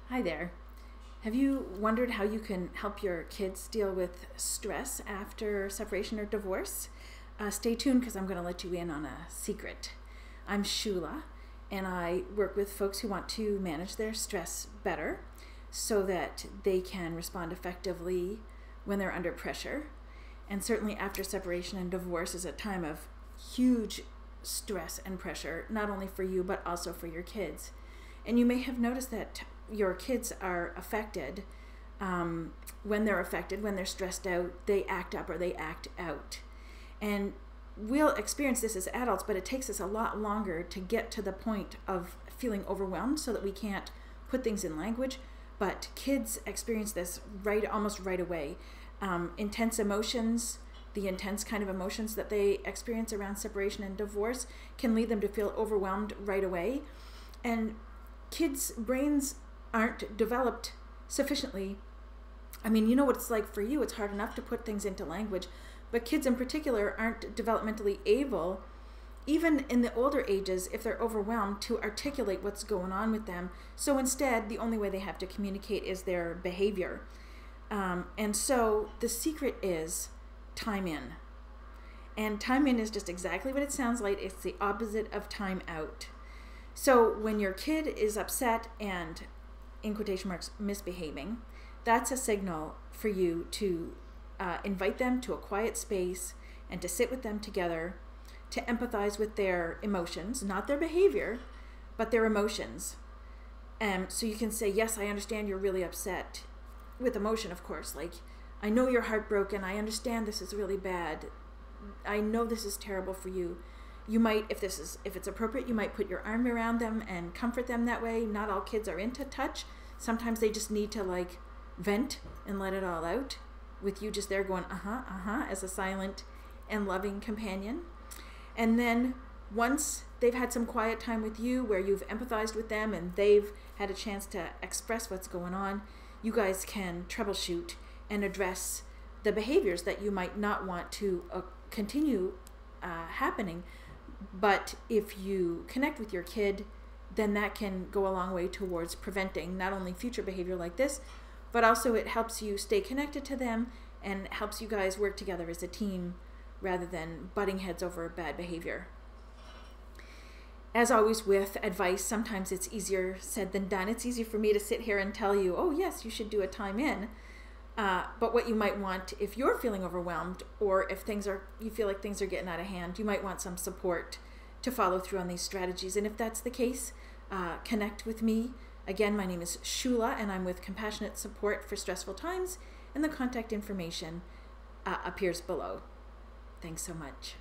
Hi there. Have you wondered how you can help your kids deal with stress after separation or divorce? Stay tuned because I'm going to let you in on a secret. I'm Shula, and I work with folks who want to manage their stress better so that they can respond effectively when they're under pressure. And certainly after separation and divorce is a time of huge stress and pressure, not only for you but also for your kids. And you may have noticed that your kids are affected. When they're affected, when they're stressed out, they act up or they act out. And we'll experience this as adults, but it takes us a lot longer to get to the point of feeling overwhelmed so that we can't put things in language. But kids experience this almost right away. Intense emotions, the intense kind of emotions that they experience around separation and divorce can lead them to feel overwhelmed right away. And kids' brains aren't developed sufficiently. I mean, you know what it's like for you. It's hard enough to put things into language, but kids in particular aren't developmentally able, even in the older ages, if they're overwhelmed, to articulate what's going on with them. So instead, the only way they have to communicate is their behavior. And so the secret is time in. And time in is just exactly what it sounds like. It's the opposite of time out. So when your kid is upset and, in quotation marks, misbehaving, that's a signal for you to invite them to a quiet space and to sit with them together, to empathize with their emotions, not their behavior, but their emotions. So you can say, yes, I understand you're really upset, with emotion, of course, like, I know you're heartbroken, I understand this is really bad, I know this is terrible for you. You might, if it's appropriate, you might put your arm around them and comfort them that way. Not all kids are into touch. Sometimes they just need to vent and let it all out with you just there going, as a silent and loving companion. And then once they've had some quiet time with you where you've empathized with them and they've had a chance to express what's going on, you guys can troubleshoot and address the behaviors that you might not want to continue happening. But if you connect with your kid, then that can go a long way towards preventing not only future behavior like this, but also it helps you stay connected to them and helps you guys work together as a team rather than butting heads over bad behavior. As always with advice, sometimes it's easier said than done. It's easy for me to sit here and tell you, oh yes, you should do a time in. But what you might want if you're feeling overwhelmed or if you feel like things are getting out of hand, you might want some support to follow through on these strategies. And if that's the case, connect with me. Again, my name is Shula and I'm with Compassionate Support for Stressful Times, and the contact information appears below. Thanks so much.